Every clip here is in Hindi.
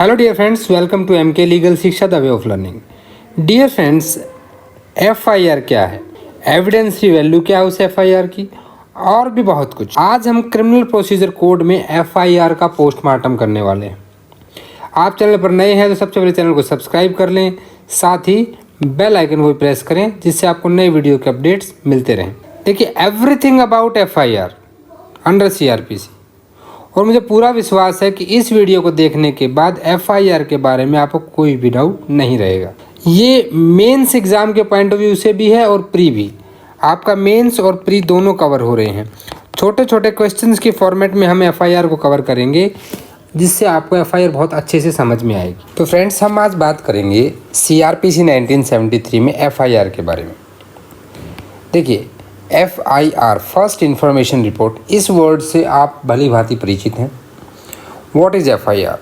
Hello dear friends, welcome to MK legal Shiksha the way of learning. Dear friends, FIR क्या है, एविडेंस की वैल्यू क्या है उस एफआईआर की, और भी बहुत कुछ। आज हम क्रिमिनल प्रोसीजर कोड में एफआईआर का पोस्टमार्टम करने वाले हैं। आप चैनल पर नए हैं तो सबसे पहले चैनल को सब्सक्राइब कर लें, साथ ही बेल आइकन को प्रेस करें जिससे आपको नए वीडियो के अपडेट्स मिलते रहें। देखिए, everything about FIR under CrPC, और मुझे पूरा विश्वास है कि इस वीडियो को देखने के बाद एफआईआर के बारे में आपको कोई भी डाउट नहीं रहेगा। ये मेंस एग्ज़ाम के पॉइंट ऑफ व्यू से भी है और प्री भी। आपका मेंस और प्री दोनों कवर हो रहे हैं। छोटे छोटे क्वेश्चंस के फॉर्मेट में हम एफआईआर को कवर करेंगे जिससे आपको एफआईआर बहुत अच्छे से समझ में आएगी। तो फ्रेंड्स, हम आज बात करेंगे सीआरपीसी 1973 में एफआईआर के बारे में। देखिए, FIR फर्स्ट इंफॉर्मेशन रिपोर्ट, इस वर्ड से आप भली भांति परिचित हैं। What is FIR?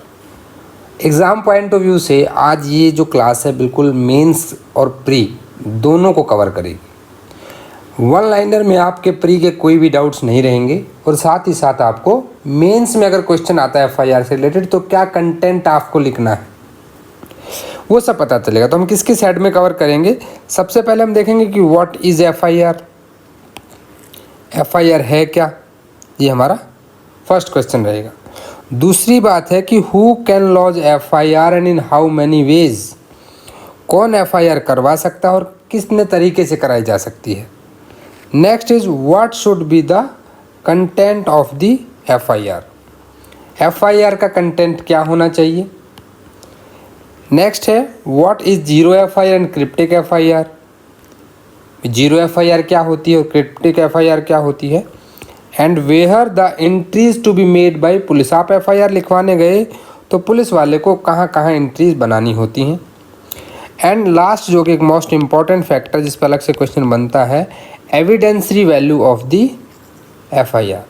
Exam point of view से आज ये जो क्लास है बिल्कुल मेंस और प्री दोनों को कवर करेगी। वन लाइनर में आपके प्री के कोई भी डाउट्स नहीं रहेंगे, और साथ ही साथ आपको मेंस में अगर क्वेश्चन आता है FIR से रिलेटेड तो क्या कंटेंट आपको लिखना है वो सब पता चलेगा। तो हम किसके साइड में कवर करेंगे? सबसे पहले हम देखेंगे कि व्हाट इज़ FIR, एफआईआर है क्या, ये हमारा फर्स्ट क्वेश्चन रहेगा। दूसरी बात है कि who can lodge FIR and in how many ways, कौन एफआईआर करवा सकता है और कितने तरीके से कराई जा सकती है। Next is what should be the content of the FIR, FIR का कंटेंट क्या होना चाहिए। नेक्स्ट है what is zero FIR and cryptic FIR, zero FIR क्या होती है और क्रिप्टिक एफआईआर क्या होती है। And where the entries to be made by police, आप एफआईआर लिखवाने गए तो पुलिस वाले को कहाँ कहाँ एंट्रीज बनानी होती हैं। एंड लास्ट, जो कि एक मोस्ट इम्पॉर्टेंट फैक्टर जिस पर अलग से क्वेश्चन बनता है, evidentiary value of the FIR,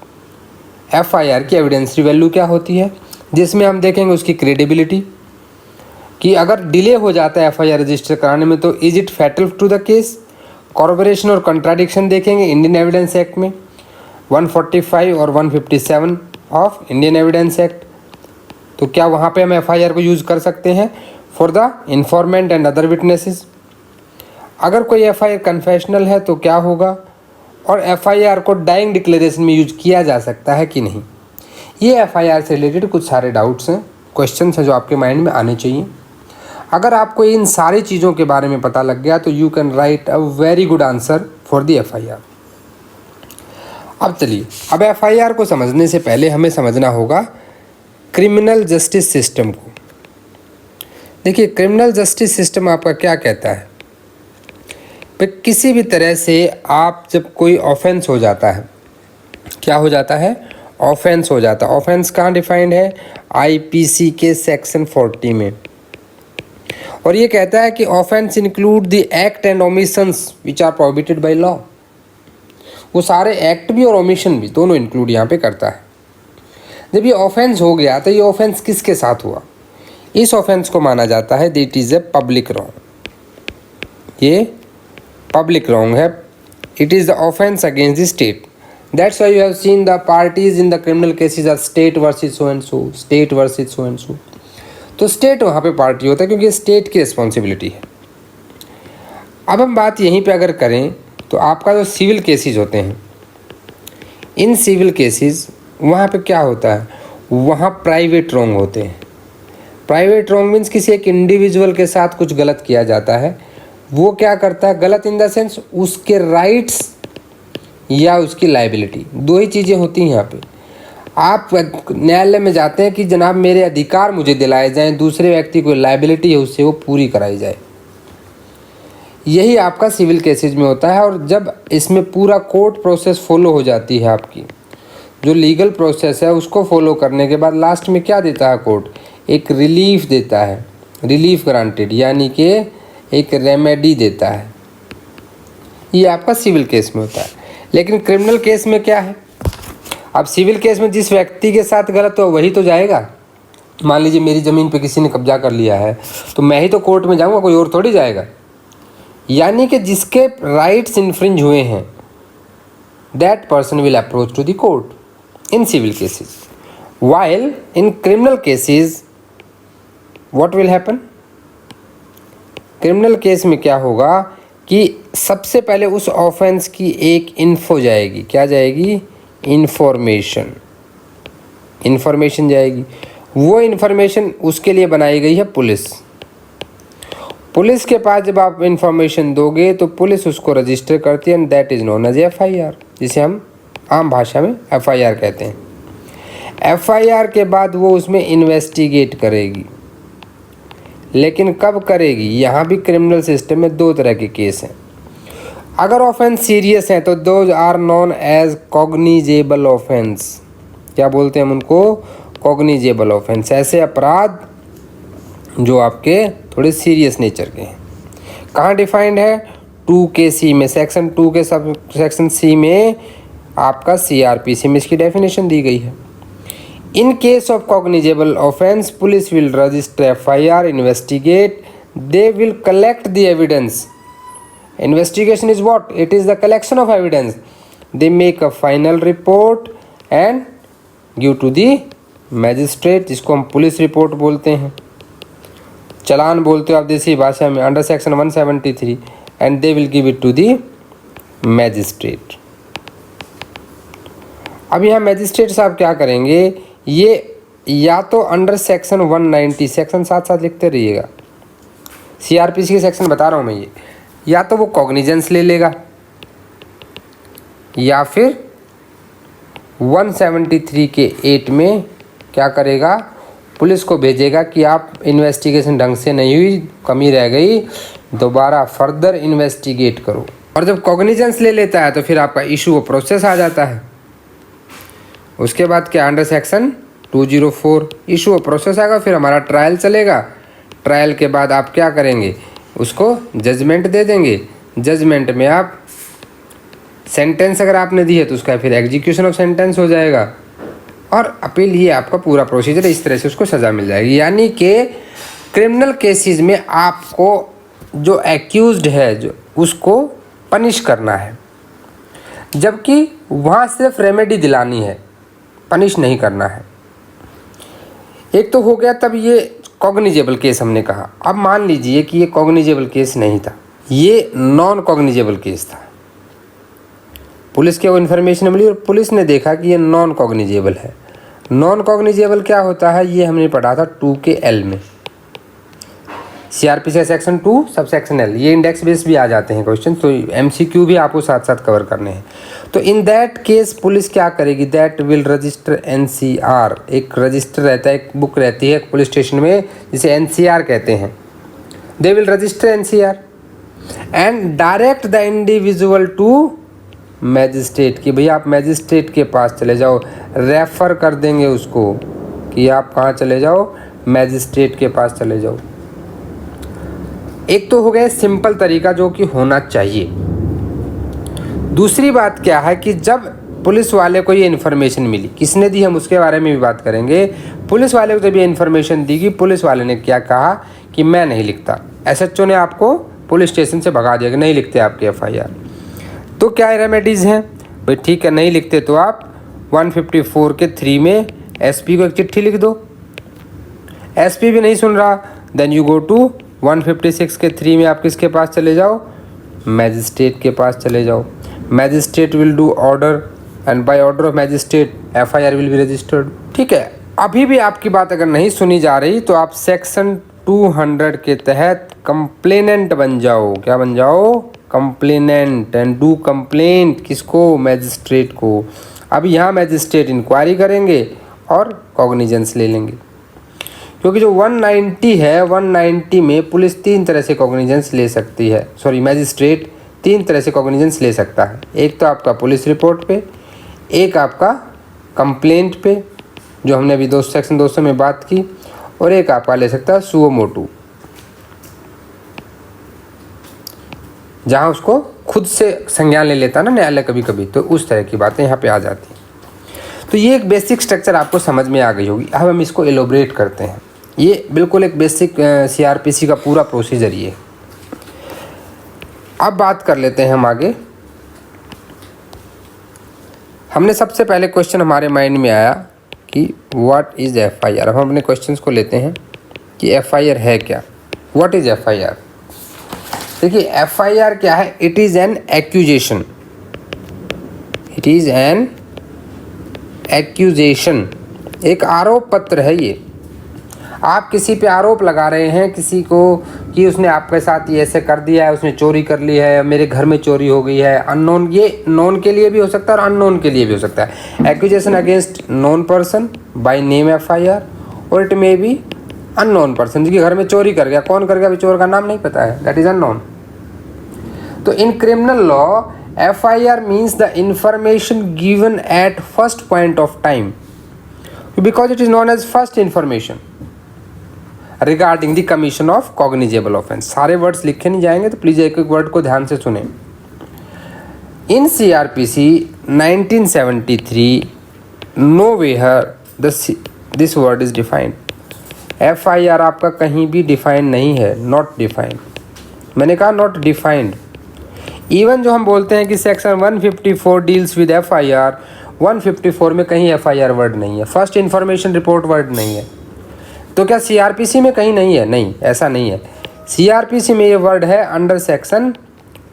FIR की एविडेंसरी वैल्यू क्या होती है, जिसमें हम देखेंगे उसकी क्रेडिबिलिटी, कि अगर डिले हो जाता है एफआईआर रजिस्टर कराने में तो is it fatal to the case. Corporation और कंट्राडिक्शन देखेंगे इंडियन एविडेंस एक्ट में 145 और 157 ऑफ इंडियन एविडेंस एक्ट। तो क्या वहाँ पे हम एफआईआर को यूज़ कर सकते हैं for the informant and other witnesses. अगर कोई एफआईआर कन्फेशनल है तो क्या होगा, और एफआईआर को डाइंग डिक्लेरेशन में यूज किया जा सकता है कि नहीं। ये एफआईआर से रिलेटेड कुछ सारे डाउट्स हैं, क्वेश्चन हैं जो आपके माइंड में आने चाहिए। अगर आपको इन सारी चीज़ों के बारे में पता लग गया तो you can write a very good answer for the FIR. अब चलिए, अब एफआईआर को समझने से पहले हमें समझना होगा क्रिमिनल जस्टिस सिस्टम को। देखिए, क्रिमिनल जस्टिस सिस्टम आपका क्या कहता है, भाई किसी भी तरह से आप जब कोई ऑफेंस हो जाता है, क्या हो जाता है, ऑफेंस हो जाता है। ऑफेंस कहाँ डिफाइंड है, आईपीसी के सेक्शन 40 में, और ये कहता है कि offence include the act and omissions which are prohibited by law. वो सारे एक्ट भी और ओमिशन भी दोनों इंक्लूड यहाँ पे करता है। जब ये ऑफेंस हो गया तो ये ऑफेंस किसके साथ हुआ, इस ऑफेंस को माना जाता है that is a public wrong. ये पब्लिक रॉन्ग है, it is the offence against the state. That's why you have seen the parties in the criminal cases are state versus so and so, state versus so and so. तो स्टेट वहाँ पे पार्टी होता है क्योंकि स्टेट की रिस्पॉन्सिबिलिटी है। अब हम बात यहीं पे अगर करें तो आपका जो सिविल केसेस होते हैं, इन सिविल केसेस वहाँ पे क्या होता है, वहाँ प्राइवेट रॉन्ग होते हैं। प्राइवेट रॉन्ग मीन्स किसी एक इंडिविजुअल के साथ कुछ गलत किया जाता है। वो क्या करता है, गलत इन द सेंस उसके राइट्स या उसकी लाइबिलिटी, दो ही चीज़ें होती हैं यहाँ पे। आप न्यायालय में जाते हैं कि जनाब मेरे अधिकार मुझे दिलाए जाएं, दूसरे व्यक्ति को लायबिलिटी है उससे वो पूरी कराई जाए। यही आपका सिविल केसेस में होता है। और जब इसमें पूरा कोर्ट प्रोसेस फॉलो हो जाती है, आपकी जो लीगल प्रोसेस है उसको फॉलो करने के बाद लास्ट में क्या देता है कोर्ट, एक रिलीफ देता है, रिलीफ ग्रांटेड, यानी कि एक रेमेडी देता है। ये आपका सिविल केस में होता है। लेकिन क्रिमिनल केस में क्या है, अब सिविल केस में जिस व्यक्ति के साथ गलत हो वही तो जाएगा। मान लीजिए मेरी ज़मीन पे किसी ने कब्जा कर लिया है तो मैं ही तो कोर्ट में जाऊंगा, कोई और थोड़ी जाएगा। यानी कि जिसके राइट्स इन्फ्रिंज हुए हैं that person will approach to the court in civil cases, while in criminal cases what will happen, criminal case में क्या होगा कि सबसे पहले उस ऑफेंस की एक इन्फो जाएगी, क्या जाएगी, इन्फॉर्मेशन जाएगी। वो इन्फॉर्मेशन उसके लिए बनाई गई है पुलिस के पास जब आप इन्फॉर्मेशन दोगे तो पुलिस उसको रजिस्टर करती है and that is known as FIR, जिसे हम आम भाषा में FIR कहते हैं। FIR के बाद वो उसमें इन्वेस्टिगेट करेगी, लेकिन कब करेगी, यहाँ भी क्रिमिनल सिस्टम में दो तरह के केस हैं। अगर ऑफेंस सीरियस हैं तो those are known as cognizable offence, क्या बोलते हैं हम उनको, कॉग्निजेबल ऑफेंस, ऐसे अपराध जो आपके थोड़े सीरियस नेचर के हैं। कहाँ डिफाइंड है, 2KC में, सेक्शन 2 के सब सेक्शन C में आपका CRPC में इसकी डेफिनेशन दी गई है। In case of cognizable offence police will register FIR, investigate, they will collect the evidence. Investigation is what, it is the collection of evidence, they make a final report and give to the magistrate, जिसको हम पुलिस रिपोर्ट बोलते हैं, चालान बोलते हो आप देसी भाषा में, under section 173, and they will give it to the magistrate. अब यहाँ मैजिस्ट्रेट साहब क्या करेंगे, ये या तो अंडर सेक्शन 190, सेक्शन साथ साथ लिखते रहिएगा, CRPC के सेक्शन बता रहा हूँ मैं, ये या तो वो कॉग्निजेंस ले लेगा या फिर 173 के 8 में क्या करेगा, पुलिस को भेजेगा कि आप इन्वेस्टिगेशन ढंग से नहीं हुई, कमी रह गई, दोबारा फर्दर इन्वेस्टिगेट करो। और जब कॉग्निजेंस ले लेता है तो फिर आपका इशू व प्रोसेस आ जाता है। उसके बाद क्या, अंडर सेक्शन 204 इशू व प्रोसेस आएगा, फिर हमारा ट्रायल चलेगा। ट्रायल के बाद आप क्या करेंगे, उसको जजमेंट दे देंगे। जजमेंट में आप सेंटेंस अगर आपने दी है तो उसका फिर एग्जीक्यूशन ऑफ सेंटेंस हो जाएगा, और अपील, ये आपका पूरा प्रोसीजर, इस तरह से उसको सज़ा मिल जाएगी। यानी कि क्रिमिनल केसेस में आपको जो एक्यूज्ड है जो उसको पनिश करना है, जबकि वहाँ सिर्फ रेमेडी दिलानी है, पनिश नहीं करना है। एक तो हो गया, तब ये कॉग्निजेबल केस हमने कहा। अब मान लीजिए कि ये कॉग्निजेबल केस नहीं था, ये नॉन कॉग्निजेबल केस था। पुलिस को इन्फॉर्मेशन मिली और पुलिस ने देखा कि ये नॉन कॉग्निजेबल है। नॉन कॉग्निजेबल क्या होता है, ये हमने पढ़ा था 2KL में, CRPC section 2 sub section L, ये इंडेक्स बेस भी आ जाते हैं क्वेश्चन, तो MCQ भी आपको साथ साथ कवर करने हैं। तो इन दैट केस पुलिस क्या करेगी, दैट विल रजिस्टर NCR, एक रजिस्टर रहता है, एक बुक रहती है पुलिस स्टेशन में जिसे NCR कहते हैं। They will register NCR and direct the individual to magistrate, कि भैया आप मैजिस्ट्रेट के पास चले जाओ, रेफ़र कर देंगे उसको कि आप कहाँ चले जाओ, मैजिस्ट्रेट के पास चले जाओ। एक तो हो गया सिंपल तरीका जो कि होना चाहिए। दूसरी बात क्या है कि जब पुलिस वाले को ये इन्फॉर्मेशन मिली, किसने दी, हम उसके बारे में भी बात करेंगे। पुलिस वाले को जब ये इन्फॉर्मेशन दी गई, पुलिस वाले ने क्या कहा कि मैं नहीं लिखता, SHO ने आपको पुलिस स्टेशन से भगा दिया कि नहीं लिखते आपके FIR। तो क्या रेमेडीज़ हैं भाई, ठीक है नहीं लिखते तो आप 154 के 3 में SP को एक चिट्ठी लिख दो। SP भी नहीं सुन रहा, देन यू गो टू 156 के 3 में आप किसके पास चले जाओ, मैजिस्ट्रेट के पास चले जाओ। Magistrate will do order and by order of magistrate FIR will be registered. ठीक है, अभी भी आपकी बात अगर नहीं सुनी जा रही तो आप सेक्शन 200 के तहत कंप्लेनेंट बन जाओ। क्या बन जाओ, कंप्लेनेंट, एंड डू कंप्लेंट किसको, मैजिस्ट्रेट को। अब यहाँ मैजिस्ट्रेट इंक्वायरी करेंगे और कॉग्निजेंस ले लेंगे, क्योंकि जो 190 है 190 में पुलिस 3 तरह से कॉग्निजेंस ले सकती है, सॉरी मैजिस्ट्रेट 3 तरह से कॉग्निजेंस ले सकता है। एक तो आपका पुलिस रिपोर्ट पे, एक आपका कंप्लेंट पे जो हमने अभी सेक्शन 200 में बात की, और एक आपका ले सकता है सुओ मोटू, जहाँ उसको खुद से संज्ञान ले लेता ना न्यायालय कभी कभी, तो उस तरह की बातें यहाँ पे आ जाती हैं। तो ये एक बेसिक स्ट्रक्चर आपको समझ में आ गई होगी। अब हम इसको एलोबरेट करते हैं। ये बिल्कुल एक बेसिक CRPC का पूरा प्रोसीजर ये। अब बात कर लेते हैं हम आगे। हमने सबसे पहले क्वेश्चन हमारे माइंड में आया कि व्हाट इज़ FIR। अब हम अपने क्वेश्चंस को लेते हैं। कि FIR है क्या, व्हाट इज FIR। देखिए FIR क्या है, it is an accusation, it is an accusation, एक आरोप पत्र है ये। आप किसी पे आरोप लगा रहे हैं किसी को कि उसने आपके साथ ये ऐसे कर दिया है, उसने चोरी कर ली है, मेरे घर में चोरी हो गई है। अननोन, ये नोन के लिए भी हो सकता है और अननोन के लिए भी हो सकता है। Accusation against known person by name FIR, और it may be unknown person, जिसके घर में चोरी कर गया। कौन कर गया, अभी चोर का नाम नहीं पता है, दैट इज अननोन। तो in criminal law FIR means the information given at first point of time, because it is known as first information regarding the commission of cognizable offence. सारे वर्ड्स लिखे नहीं जाएंगे, तो प्लीज एक एक वर्ड को ध्यान से सुने। इन CRPC 1973 nowhere this word is defined. FIR आपका कहीं भी डिफाइंड नहीं है, नॉट डिफाइंड। मैंने कहा नॉट डिफाइंड। इवन जो हम बोलते हैं कि सेक्शन 154 डील्स विद FIR, 154 में कहीं FIR वर्ड नहीं है, फर्स्ट इंफॉर्मेशन रिपोर्ट वर्ड नहीं है। तो क्या CRPC में कहीं नहीं है? नहीं, ऐसा नहीं है। CRPC में ये वर्ड है अंडर सेक्शन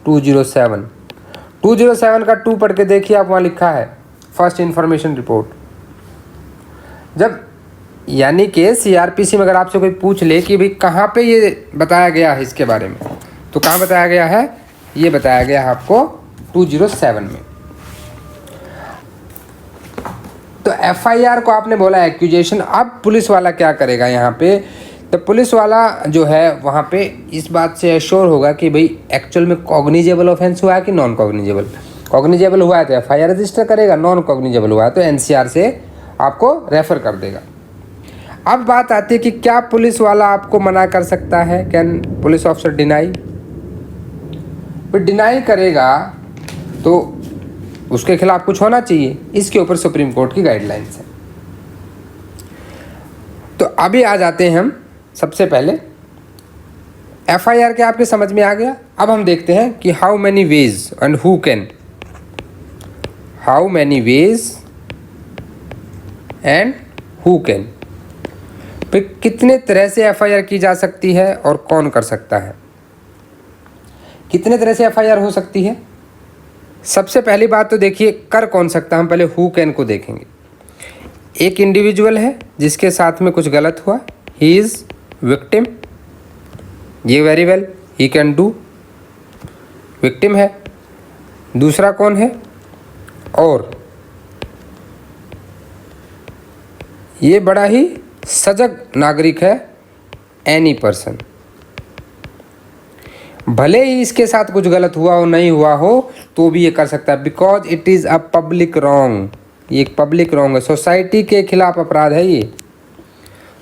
207। 207 का 2 पढ़ के देखिए, आप वहाँ लिखा है फर्स्ट इंफॉर्मेशन रिपोर्ट। जब यानी कि CRPC में अगर आपसे कोई पूछ ले कि भाई कहाँ पे ये बताया गया है इसके बारे में, तो कहाँ बताया गया है? ये बताया गया है आपको 207 में। तो FIR को आपने बोला एक्यूजेशन। अब पुलिस वाला क्या करेगा यहाँ पे? तो पुलिस वाला जो है वहाँ पे इस बात से एश्योर होगा कि भाई एक्चुअल में कॉग्निजेबल ऑफेंस हुआ है कि नॉन कॉग्निजेबल। कॉग्निजेबल हुआ है तो FIR रजिस्टर करेगा, नॉन कॉग्निजेबल हुआ है तो NCR से आपको रेफर कर देगा। अब बात आती है कि क्या पुलिस वाला आपको मना कर सकता है? Can police officer deny? फिर डिनाई करेगा तो उसके खिलाफ कुछ होना चाहिए। इसके ऊपर सुप्रीम कोर्ट की गाइडलाइंस है। तो अभी आ जाते हैं हम सबसे पहले FIR के आपके समझ में आ गया। अब हम देखते हैं कि how many veg and who can, how many veg and who can, फिर कितने तरह से FIR की जा सकती है और कौन कर सकता है। कितने तरह से FIR हो सकती है? सबसे पहली बात तो देखिए कर कौन सकता है। हम पहले हु कैन को देखेंगे। एक इंडिविजुअल है जिसके साथ में कुछ गलत हुआ, ही इज़ विक्टिम, ये very well he can do, victim है। दूसरा कौन है? और ये बड़ा ही सजग नागरिक है, एनी पर्सन। भले ही इसके साथ कुछ गलत हुआ हो, नहीं हुआ हो, तो भी ये कर सकता है, because it is a public wrong. ये एक पब्लिक रॉन्ग है, सोसाइटी के खिलाफ अपराध है ये।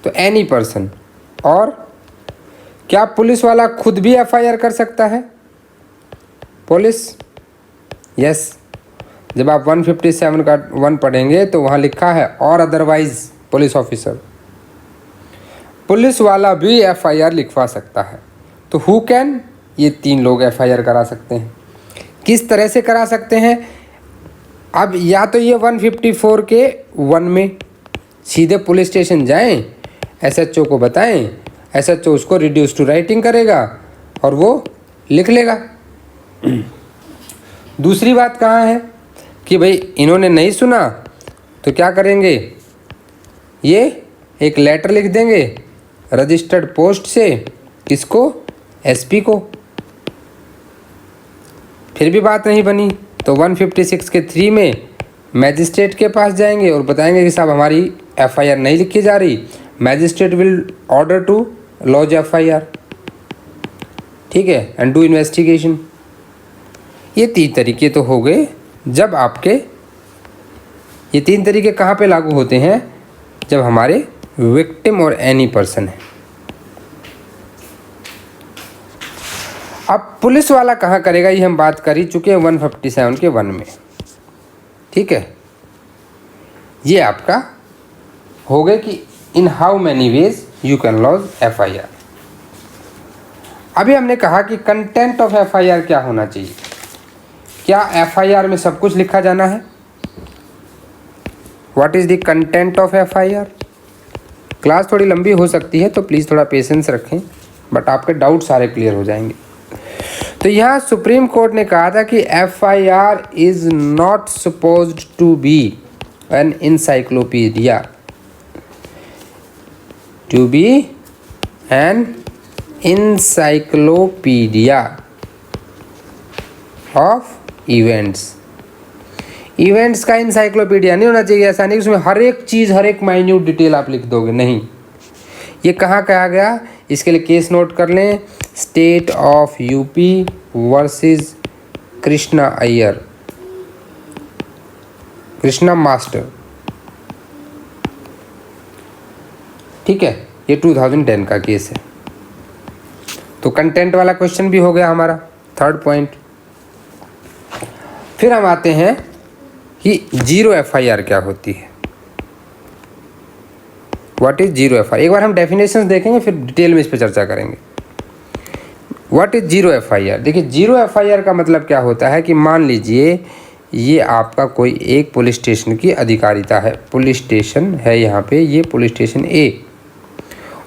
तो एनी पर्सन। और क्या पुलिस वाला खुद भी FIR कर सकता है? Police, yes. जब आप 157 का 1 पढ़ेंगे तो वहाँ लिखा है और अदरवाइज पुलिस ऑफिसर, पुलिस वाला भी FIR लिखवा सकता है। तो हु कैन, ये 3 लोग FIR करा सकते हैं। किस तरह से करा सकते हैं? अब या तो ये 154 के 1 में सीधे पुलिस स्टेशन जाएं, SHO को बताएं, SHO उसको रिड्यूस टू राइटिंग करेगा और वो लिख लेगा। दूसरी बात कहाँ है कि भाई इन्होंने नहीं सुना तो क्या करेंगे? ये एक लेटर लिख देंगे रजिस्टर्ड पोस्ट से, किसको? SP को। फिर भी बात नहीं बनी तो 156 के 3 में मैजिस्ट्रेट के पास जाएंगे और बताएंगे कि साहब हमारी FIR नहीं लिखी जा रही, magistrate will order to lodge FIR, ठीक है, एंड डू इन्वेस्टिगेशन। ये 3 तरीके तो हो गए। जब आपके ये 3 तरीके कहाँ पे लागू होते हैं? जब हमारे विक्टिम और एनी पर्सन है। अब पुलिस वाला कहाँ करेगा, ये हम बात कर ही चुके हैं 157 के 1 में, ठीक है। ये आपका हो गए कि in how many ways you can lodge FIR। अभी हमने कहा कि कंटेंट ऑफ FIR क्या होना चाहिए। क्या FIR में सब कुछ लिखा जाना है? What is the content of FIR? Class थोड़ी लंबी हो सकती है तो प्लीज़ थोड़ा पेशेंस रखें, बट आपके डाउट सारे क्लियर हो जाएंगे। तो यहाँ सुप्रीम कोर्ट ने कहा था कि FIR is not supposed to be an encyclopedia, to be an encyclopedia of events का इंसाइक्लोपीडिया नहीं होना चाहिए। ऐसा नहीं उसमें हर एक चीज़, हर एक माइन्यूट डिटेल आप लिख दोगे, नहीं। ये कहाँ कहा गया, इसके लिए केस नोट कर लें, state of UP versus Krishna Iyer, Krishna master, ठीक है। ये 2010 का केस है। तो कंटेंट वाला क्वेश्चन भी हो गया हमारा, थर्ड पॉइंट। फिर हम आते हैं कि जीरो FIR क्या होती है, व्हाट इज जीरो FIR। एक बार हम डेफिनेशंस देखेंगे, फिर डिटेल में इस पर चर्चा करेंगे। What is zero FIR। देखिए जीरो FIR का मतलब क्या होता है कि मान लीजिए ये आपका कोई एक पुलिस स्टेशन की अधिकारिता है, पुलिस स्टेशन है यहाँ पे, ये पुलिस स्टेशन A,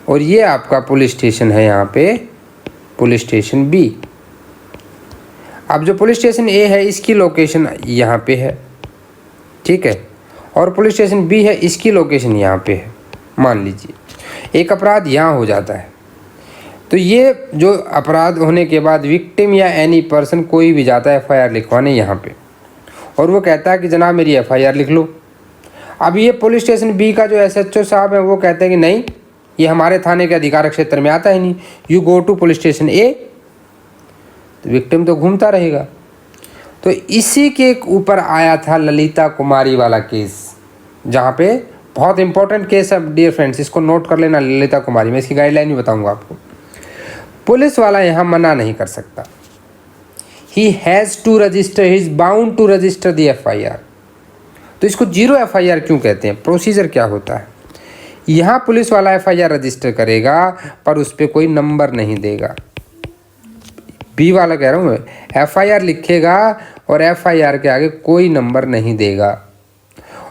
और ये आपका पुलिस स्टेशन है यहाँ पे पुलिस स्टेशन B। अब जो पुलिस स्टेशन A है इसकी लोकेशन यहाँ पे है, ठीक है, और पुलिस स्टेशन B है इसकी लोकेशन यहाँ पे है। मान लीजिए एक अपराध यहाँ हो जाता है, तो ये जो अपराध होने के बाद विक्टिम या एनी पर्सन कोई भी जाता है FIR लिखवाने यहाँ पे, और वो कहता है कि जनाब मेरी FIR लिख लो। अब ये पुलिस स्टेशन B का जो SHO साहब है वो कहते हैं कि नहीं, ये हमारे थाने के अधिकार क्षेत्र में आता ही नहीं, you go to police station A। तो विक्टिम तो घूमता रहेगा। तो इसी के ऊपर आया था ललिता कुमारी वाला केस, जहाँ पे बहुत इंपॉर्टेंट केस है डियर फ्रेंड्स, इसको नोट कर लेना। ललिता कुमारी में इसकी गाइडलाइन भी बताऊंगा आपको। पुलिस वाला यहाँ मना नहीं कर सकता, he has to register, he is bound to register the FIR। तो इसको जीरो FIR क्यों कहते हैं, प्रोसीजर क्या होता है। यहाँ पुलिस वाला FIR रजिस्टर करेगा पर उस पर कोई नंबर नहीं देगा। B वाला कह रहा हूँ मैं, FIR लिखेगा और FIR के आगे कोई नंबर नहीं देगा,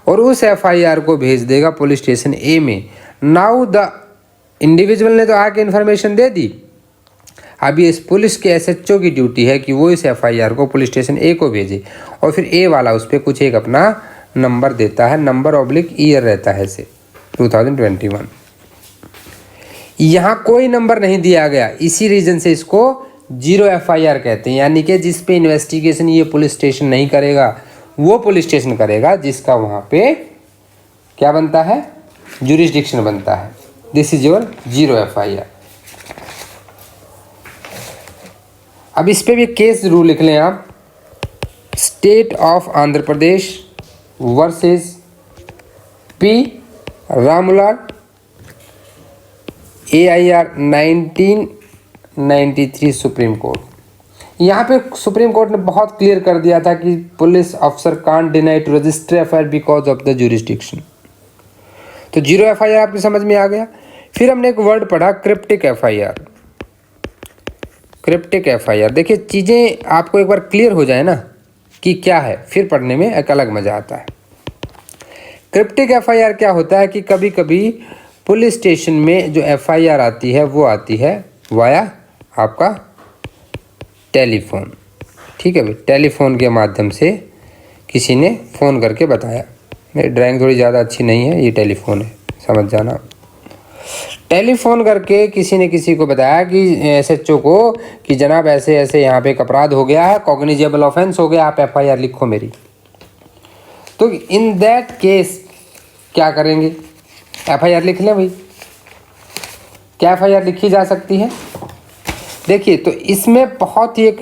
और उस FIR को भेज देगा पुलिस स्टेशन A में। नाउ द इंडिविजुअल ने तो आके इन्फॉर्मेशन दे दी, अभी इस पुलिस के SHO की ड्यूटी है कि वो इस FIR को पुलिस स्टेशन A को भेजे, और फिर A वाला उस पर कुछ एक अपना नंबर देता है, नंबर/ईयर रहता है इसे 2021। यहाँ कोई नंबर नहीं दिया गया, इसी रीजन से इसको जीरो FIR कहते हैं। यानी कि जिस पे इन्वेस्टिगेशन ये पुलिस स्टेशन नहीं करेगा, वो पुलिस स्टेशन करेगा जिसका वहाँ पे क्या बनता है, जुरिस्डिक्शन बनता है। This is your zero FIR। अब इस पे भी केस जरूर लिख लें आप, state of Andhra Pradesh versus P Ramlal AIR 1993 supreme court. यहाँ पे सुप्रीम कोर्ट ने बहुत क्लियर कर दिया था कि police officer can't deny to register FIR because of the jurisdiction. तो जीरो FIR आपकी समझ में आ गया। फिर हमने एक वर्ड पढ़ा क्रिप्टिक FIR। क्रिप्टिक FIR, देखिए चीज़ें आपको एक बार क्लियर हो जाए ना कि क्या है, फिर पढ़ने में एक अलग मज़ा आता है। क्रिप्टिक FIR क्या होता है कि कभी कभी पुलिस स्टेशन में जो FIR आती है वो आती है वाया आपका टेलीफोन, ठीक है भाई। टेलीफोन के माध्यम से किसी ने फ़ोन करके बताया, मेरी ड्राइंग थोड़ी ज़्यादा अच्छी नहीं है, ये टेलीफोन है, समझ जाना। टेलीफोन करके किसी ने किसी को बताया कि SHO को कि जनाब ऐसे ऐसे यहाँ पे एक अपराध हो गया है, कॉग्निजेबल ऑफेंस हो गया, आप FIR लिखो मेरी। तो इन दैट केस क्या करेंगे, FIR लिख लें भाई। क्या FIR लिखी जा सकती है, देखिए। तो इसमें बहुत ही एक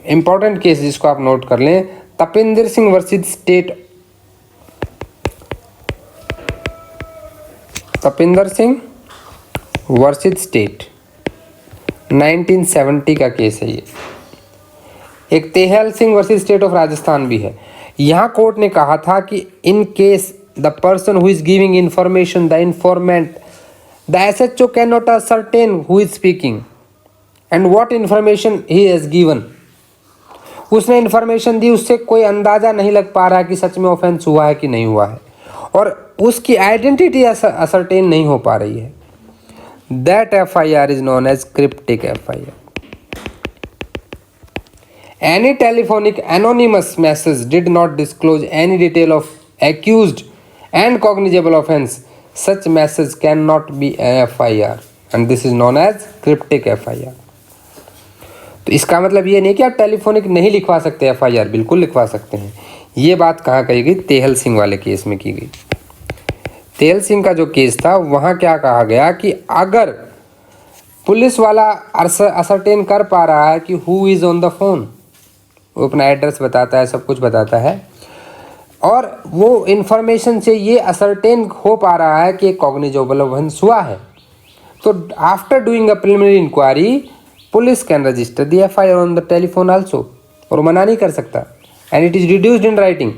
इम्पॉर्टेंट केस जिसको आप नोट कर लें, Tapinder Singh versus state, Tapinder Singh versus state 1970 का केस है ये। एक Tehal Singh versus state of Rajasthan भी है। यहाँ कोर्ट ने कहा था कि in case the person who is giving information, the informant, the SHO can not ascertain who is speaking and what information he has given. उसने इंफॉर्मेशन दी, उससे कोई अंदाज़ा नहीं लग पा रहा है कि सच में ऑफेंस हुआ है कि नहीं हुआ है, और उसकी आइडेंटिटी असरटेन नहीं हो पा रही है, that FIR is known as cryptic FIR. Any telephonic anonymous message did not disclose any detail of accused and cognizable offense. Such message cannot be an FIR and this is known as cryptic FIR. तो इसका मतलब ये नहीं कि आप टेलीफोनिक नहीं लिखवा सकते FIR, बिल्कुल लिखवा सकते हैं. ये बात कहाँ कही गई? तेहल सिंह वाले केस में की गई. तेहल सिंह का जो केस था वहाँ क्या कहा गया कि अगर पुलिस वाला असरटेन कर पा रहा है कि who is on the phone, वो अपना एड्रेस बताता है, सब कुछ बताता है, और वो इन्फॉर्मेशन से ये असरटेन हो पा रहा है कि कॉग्निजेबल ऑफेंस हुआ है, तो after doing a preliminary inquiry police can register the FIR on the telephone also. और मना नहीं कर सकता. And it is reduced in writing.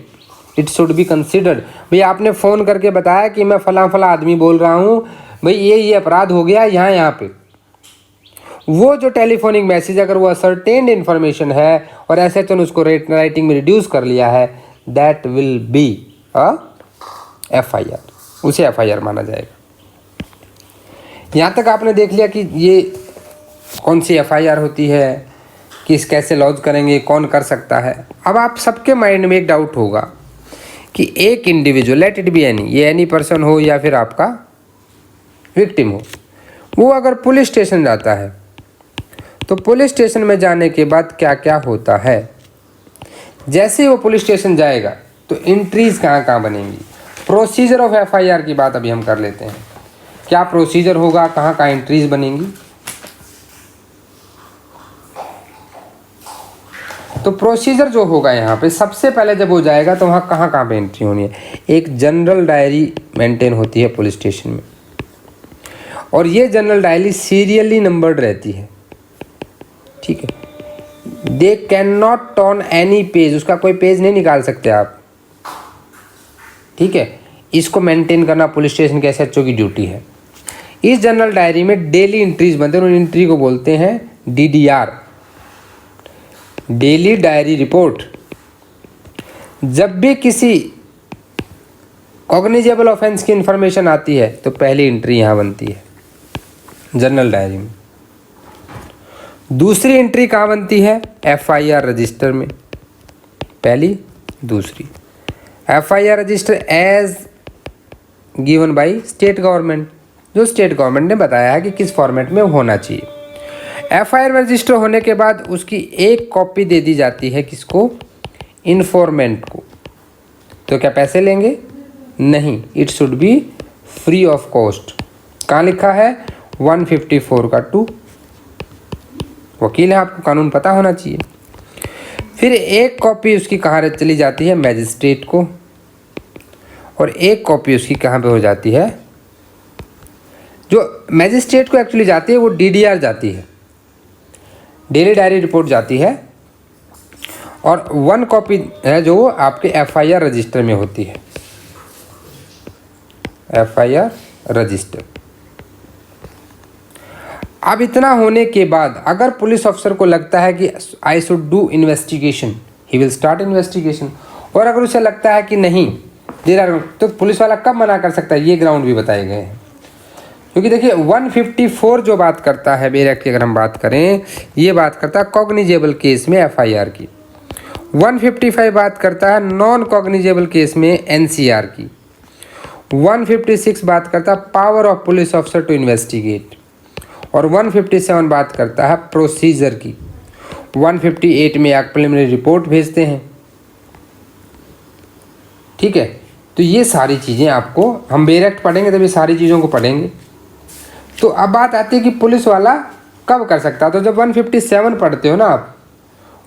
It should be considered. भाई आपने फ़ोन करके बताया कि मैं फला फला आदमी बोल रहा हूँ, भाई ये अपराध हो गया यहाँ पे. वो जो टेलीफोनिक मैसेज अगर वो सर्टेन्ड इन्फॉर्मेशन है और SHO ने उसको राइटिंग में रिड्यूस कर लिया है, that will be a FIR. उसे FIR माना जाएगा. यहाँ तक आपने देख लिया कि ये कौन सी FIR होती है, किस कैसे लॉन्च करेंगे, कौन कर सकता है. अब आप सबके माइंड में एक डाउट होगा कि एक individual, let it be any, ये एनी पर्सन हो या फिर आपका विक्टिम हो, वो अगर पुलिस स्टेशन जाता है तो पुलिस स्टेशन में जाने के बाद क्या क्या होता है. जैसे ही वो पुलिस स्टेशन जाएगा तो एंट्रीज कहाँ कहाँ बनेंगी. प्रोसीजर ऑफ FIR की बात अभी हम कर लेते हैं. क्या प्रोसीजर होगा, कहाँ कहाँ एंट्रीज बनेंगी. तो प्रोसीजर जो होगा यहाँ पे, सबसे पहले जब वो जाएगा तो वहाँ कहाँ कहाँ पे एंट्री होनी है. एक जनरल डायरी मेंटेन होती है पुलिस स्टेशन में, और ये जनरल डायरी सीरियली नंबर्ड रहती है. ठीक है. They can not turn any page, उसका कोई पेज नहीं निकाल सकते आप. ठीक है. इसको मेंटेन करना पुलिस स्टेशन के SHO की ड्यूटी है. इस जनरल डायरी में डेली एंट्रीज बनते हैं, उन एंट्री को बोलते हैं DDR, डेली डायरी रिपोर्ट. जब भी किसी कॉग्निजेबल ऑफेंस की इंफॉर्मेशन आती है तो पहली एंट्री यहाँ बनती है जनरल डायरी में. दूसरी एंट्री कहाँ बनती है? FIR रजिस्टर में. पहली. दूसरी FIR register as given by state government, जो स्टेट गवर्नमेंट ने बताया है कि किस फॉर्मेट में होना चाहिए. FIR रजिस्टर होने के बाद उसकी एक कॉपी दे दी जाती है किसको? इन्फॉर्मेंट को. तो क्या पैसे लेंगे? नहीं. It should B free of cost. कहाँ लिखा है? 154 का 2. वकील है, आपको कानून पता होना चाहिए. फिर एक कॉपी उसकी कहाँ चली जाती है? मैजिस्ट्रेट को. और एक कॉपी उसकी कहाँ पे हो जाती है? जो मैजिस्ट्रेट को एक्चुअली जाती है वो DDR जाती है, डेली डायरी रिपोर्ट जाती है. और 1 कॉपी है जो आपके FIR रजिस्टर में होती है. FIR register. अब इतना होने के बाद अगर पुलिस ऑफिसर को लगता है कि I should do investigation, he will start investigation. और अगर उसे लगता है कि नहीं देर आर, तो पुलिस वाला कब मना कर सकता है? ये ग्राउंड भी बताए गए हैं. क्योंकि देखिए 154 जो बात करता है बेर एक्ट की, अगर हम बात करें, ये बात करता है कॉग्निजेबल केस में FIR की. 155 बात करता है नॉन कॉग्निजेबल केस में NCR की. 156 बात करता है power of police officer to investigate. और 157 बात करता है प्रोसीजर की. 158 में एक प्रिलिमिनरी रिपोर्ट भेजते हैं. ठीक है. तो ये सारी चीज़ें आपको, हम बेर एक्ट पढ़ेंगे तब ये सारी चीज़ों को पढ़ेंगे. तो अब बात आती है कि पुलिस वाला कब कर सकता है. तो जब 157 पढ़ते हो ना आप,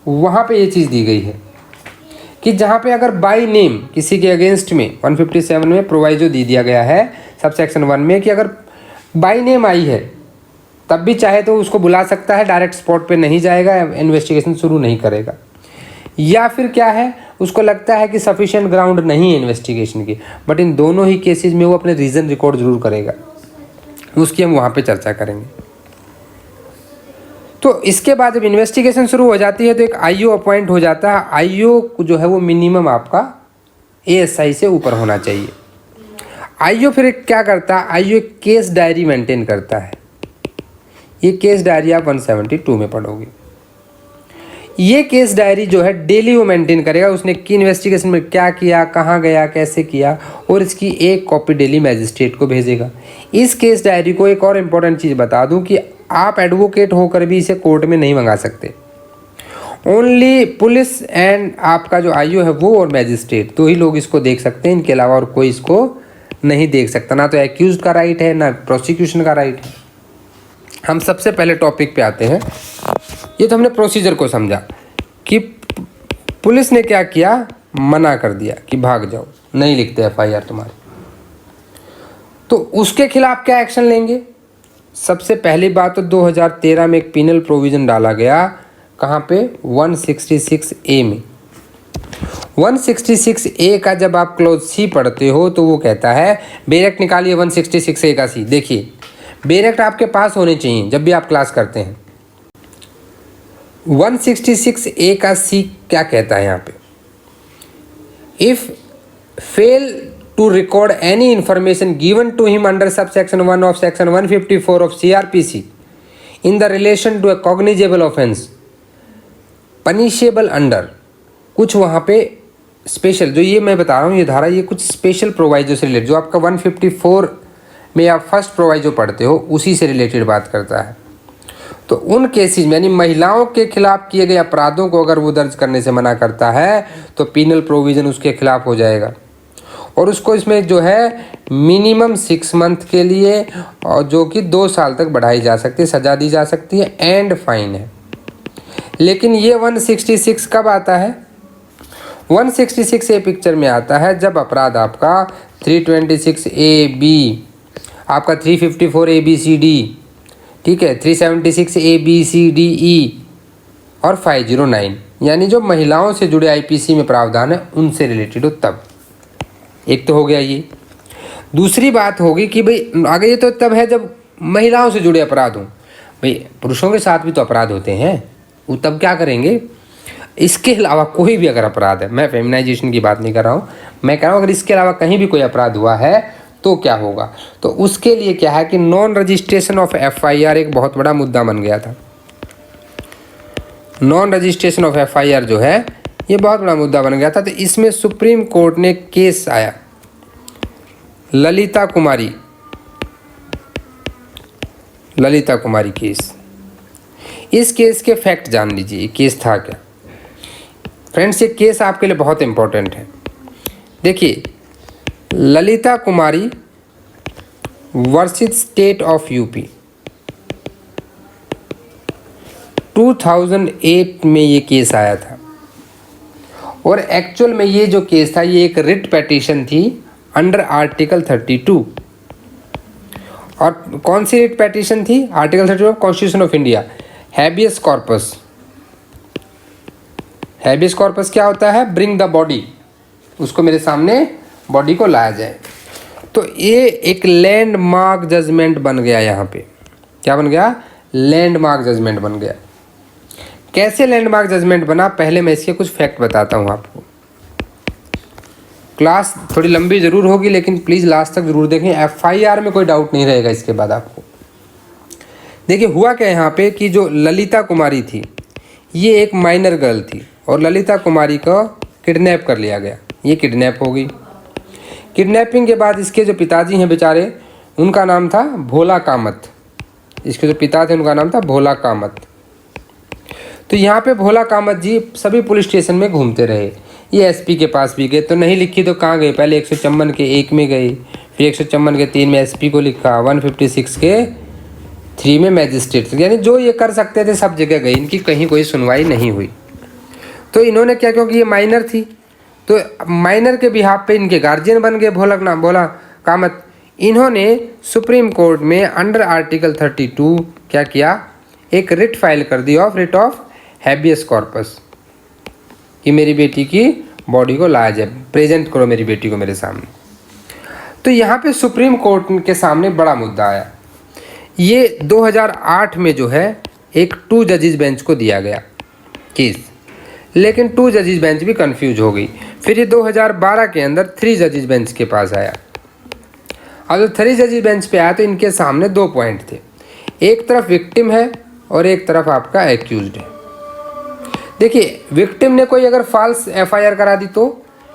वहाँ पे ये चीज़ दी गई है कि जहाँ पे अगर बाय नेम किसी के अगेंस्ट में 157 में प्रोवाइजो दे दिया गया है सब सेक्शन 1 में कि अगर बाय नेम आई है तब भी चाहे तो उसको बुला सकता है, डायरेक्ट स्पॉट पे नहीं जाएगा, इन्वेस्टिगेशन शुरू नहीं करेगा. या फिर क्या है, उसको लगता है कि सफिशिएंट ग्राउंड नहीं है इन्वेस्टिगेशन की, बट इन दोनों ही केसेस में वो अपने रीज़न रिकॉर्ड जरूर करेगा. उसकी हम वहाँ पे चर्चा करेंगे. तो इसके बाद जब इन्वेस्टिगेशन शुरू हो जाती है तो एक IO अपॉइंट हो जाता है. IO जो है वो मिनिमम आपका ASI से ऊपर होना चाहिए. आईओ फिर क्या करता है, आईओ एक केस डायरी मेंटेन करता है। ये केस डायरी आप 172 में पढ़ोगे। ये केस डायरी जो है डेली वो मेंटेन करेगा, उसने की इन्वेस्टिगेशन में क्या किया, कहाँ गया, कैसे किया, और इसकी एक कॉपी डेली मैजिस्ट्रेट को भेजेगा। इस केस डायरी को एक और इम्पोर्टेंट चीज़ बता दूं कि आप एडवोकेट होकर भी इसे कोर्ट में नहीं मंगा सकते। ओनली पुलिस एंड आपका जो आईओ है वो और मैजिस्ट्रेट दो ही लोग इसको देख सकते हैं, इनके अलावा और कोई इसको नहीं देख सकता। ना तो एक्यूज का राइट है, ना प्रोसिक्यूशन का राइट है। हम सबसे पहले टॉपिक पे आते हैं। ये तो हमने प्रोसीजर को समझा कि पुलिस ने क्या किया, मना कर दिया कि भाग जाओ, नहीं लिखते एफआईआर तुम्हारी। तो उसके खिलाफ क्या एक्शन लेंगे? सबसे पहली बात तो 2013 में एक पीनल प्रोविज़न डाला गया, कहाँ पे, 166A में। 166A का जब आप क्लोज सी पढ़ते हो तो वो कहता है, बेरेक्ट निकालिए 166A का सी। देखिए बेरेक्ट आपके पास होने चाहिए जब भी आप क्लास करते हैं। 166A का सी क्या कहता है यहाँ पे, if fail to record any information given to him under subsection 1 of section 154 of CRPC in the relation to a cognizable offence punishable under, कुछ वहाँ पे स्पेशल, जो ये मैं बता रहा हूँ ये धारा, ये कुछ स्पेशल प्रोवाइजो से रिलेटेड, जो आपका 154 में आप फर्स्ट प्रोवाइजो पढ़ते हो उसी से रिलेटेड बात करता है। तो उन केसेस में, यानी महिलाओं के खिलाफ किए गए अपराधों को अगर वो दर्ज करने से मना करता है तो पीनल प्रोविज़न उसके खिलाफ हो जाएगा, और उसको इसमें जो है मिनिमम 6 मंथ के लिए, और जो कि 2 साल तक बढ़ाई जा सकती है, सजा दी जा सकती है, एंड फाइन है। लेकिन ये 166 कब आता है? 166A पिक्चर में आता है जब अपराध आपका 326AB, आपका 354ABCD, ठीक है, 376ABCDE और 509, यानी जो महिलाओं से जुड़े IPC में प्रावधान है उनसे रिलेटेड हो तब। एक तो हो गया ये। दूसरी बात होगी कि भाई आगे ये तो तब है जब महिलाओं से जुड़े अपराध हों। भाई पुरुषों के साथ भी तो अपराध होते हैं, वो तब क्या करेंगे? इसके अलावा कोई भी अगर अपराध है, मैं फेमिनाइजेशन की बात नहीं कर रहा हूँ, मैं कह रहा हूँ अगर इसके अलावा कहीं भी कोई अपराध हुआ है तो क्या होगा? तो उसके लिए क्या है कि नॉन रजिस्ट्रेशन ऑफ FIR एक बहुत बड़ा मुद्दा बन गया था। नॉन रजिस्ट्रेशन ऑफ FIR जो है ये बहुत बड़ा मुद्दा बन गया था। तो इसमें सुप्रीम कोर्ट ने केस आया, ललिता कुमारी केस। इस केस के फैक्ट जान लीजिए, केस था क्या। फ्रेंड्स ये केस आपके लिए बहुत इंपॉर्टेंट है। देखिए, ललिता कुमारी वर्सेस स्टेट ऑफ UP 2008 में ये केस आया था, और एक्चुअल में ये जो केस था ये एक रिट पिटीशन थी अंडर आर्टिकल 32। और कौन सी रिट पिटीशन थी? Article 32 of constitution of India, habeas corpus. Habeas corpus क्या होता है? ब्रिंग द बॉडी, उसको मेरे सामने बॉडी को लाया जाए। तो ये एक लैंडमार्क जजमेंट बन गया यहाँ पे। क्या बन गया? लैंडमार्क जजमेंट बन गया। कैसे लैंडमार्क जजमेंट बना, पहले मैं इसके कुछ फैक्ट बताता हूँ आपको। क्लास थोड़ी लंबी ज़रूर होगी लेकिन प्लीज़ लास्ट तक ज़रूर देखें, FIR में कोई डाउट नहीं रहेगा इसके बाद आपको। देखिए हुआ क्या यहाँ पे कि जो ललिता कुमारी थी ये एक माइनर गर्ल थी, और ललिता कुमारी को किडनैप कर लिया गया। ये किडनैप हो गई। किडनैपिंग के बाद इसके जो पिताजी हैं बेचारे, उनका नाम था भोला कामत। इसके जो पिता थे उनका नाम था भोला कामत। तो यहाँ पे भोला कामत जी सभी पुलिस स्टेशन में घूमते रहे। ये SP के पास भी गए, तो नहीं लिखी तो कहाँ गए? पहले 154 के 1 में गए, फिर 154 के 3 में SP को लिखा, 156 के 3 में मैजिस्ट्रेट, यानी जो ये कर सकते थे सब जगह गए, इनकी कहीं कोई सुनवाई नहीं हुई। तो इन्होंने क्या, क्योंकि ये माइनर थी तो माइनर के बिहाफ पे इनके गार्जियन बन गए भोला कामत। इन्होंने सुप्रीम कोर्ट में अंडर आर्टिकल 32 क्या किया? एक रिट फाइल कर दी of writ of habeas corpus कि मेरी बेटी की बॉडी को लाया जाए, प्रेजेंट करो मेरी बेटी को मेरे सामने। तो यहाँ पे सुप्रीम कोर्ट के सामने बड़ा मुद्दा आया। ये 2008 में जो है एक 2 जजेस बेंच को दिया गया केस, लेकिन 2 जजेस बेंच भी कंफ्यूज हो गई। फिर ये 2012 के अंदर 3 जजेस बेंच के पास आया। अब जब 3 जजेस बेंच पे आया तो इनके सामने 2 पॉइंट थे, एक तरफ विक्टिम है और एक तरफ आपका एक्यूज्ड है। देखिए विक्टिम ने कोई अगर फॉल्स एफआईआर करा दी तो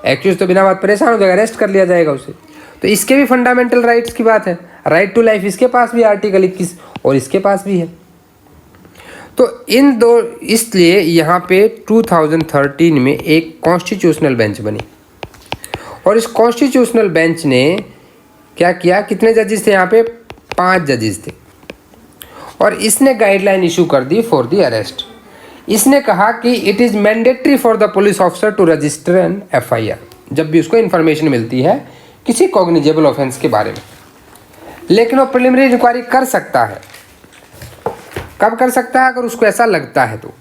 एक्यूज तो बिना बात परेशान हो जाएगा, अरेस्ट कर लिया जाएगा उसे। तो इसके भी फंडामेंटल राइट्स की बात है, राइट टू लाइफ इसके पास भी आर्टिकल 21 और इसके पास भी है। तो इन दो, इसलिए यहाँ पे 2013 में एक कॉन्स्टिट्यूशनल बेंच बनी और इस कॉन्स्टिट्यूशनल बेंच ने क्या किया, कितने जजेस थे यहाँ पे, 5 जजेस थे और इसने गाइडलाइन इशू कर दी फॉर द अरेस्ट। इसने कहा कि it is mandatory for the police officer to register an FIR जब भी उसको इन्फॉर्मेशन मिलती है किसी कॉग्निजेबल ऑफेंस के बारे में, लेकिन वो प्रिलिमिनरी इंक्वायरी कर सकता है। कब कर सकता है, अगर उसको ऐसा लगता है तो।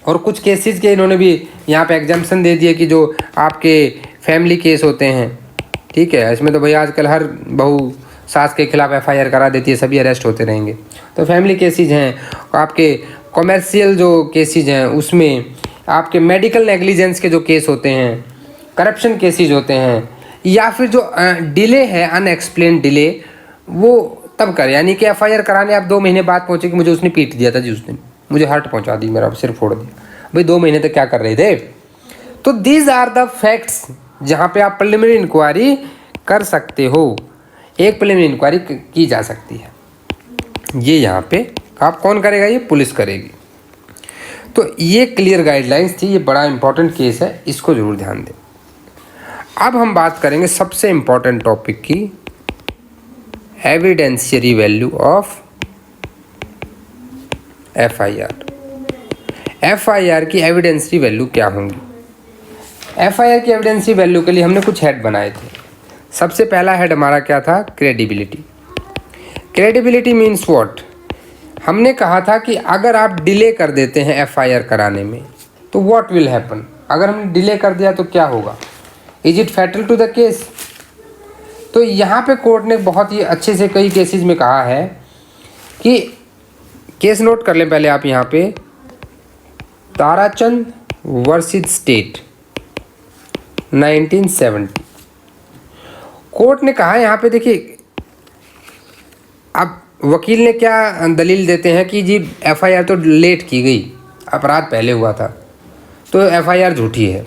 और कुछ केसेस के इन्होंने भी यहाँ पे एग्जाम्पशन दे दिए कि जो आपके फैमिली केस होते हैं, ठीक है, इसमें तो भाई आजकल हर बहू सास के खिलाफ एफआईआर करा देती है, सभी अरेस्ट होते रहेंगे। तो फैमिली केसेज हैं, आपके कॉमर्शियल जो केसेज हैं उसमें, आपके मेडिकल नेग्लिजेंस के जो केस होते हैं, करप्शन केसेज होते हैं, या फिर जो डिले है अनएक्सप्लेन डिले, वो तब कर, यानी कि एफआईआर कराने आप 2 महीने बाद पहुँचे कि मुझे उसने पीट दिया था जी, उस दिन मुझे हर्ट पहुँचा दी, मेरा सिर फोड़ दिया। भाई 2 महीने तक क्या कर रहे थे? तो दीज आर द फैक्ट्स जहाँ पे आप प्रिलिमिनरी इंक्वायरी कर सकते हो, एक प्रिलिमिनरी इंक्वायरी की जा सकती है। ये यहाँ पे आप कौन करेगा, ये पुलिस करेगी। तो ये क्लियर गाइडलाइंस थी, ये बड़ा इंपॉर्टेंट केस है, इसको ज़रूर ध्यान दें। अब हम बात करेंगे सबसे इंपॉर्टेंट टॉपिक की, evidentiary value of FIR. FIR की एविडेंशियरी वैल्यू क्या होंगी? एफआईआर की एविडेंशियरी वैल्यू के लिए हमने कुछ हेड बनाए थे। सबसे पहला हेड हमारा क्या था, क्रेडिबिलिटी। Credibility means what? हमने कहा था कि अगर आप डिले कर देते हैं एफआईआर कराने में तो व्हाट विल हैपन, अगर हमने डिले कर दिया तो क्या होगा, is it fatal to the case? तो यहाँ पे कोर्ट ने बहुत ही अच्छे से कई केसेस में कहा है कि, केस नोट कर लें पहले आप यहाँ पे, ताराचंद वर्सेस स्टेट 1970। कोर्ट ने कहा यहाँ पे, देखिए अब वकील ने क्या दलील देते हैं कि जी एफआईआर तो लेट की गई, अपराध पहले हुआ था तो एफआईआर झूठी है।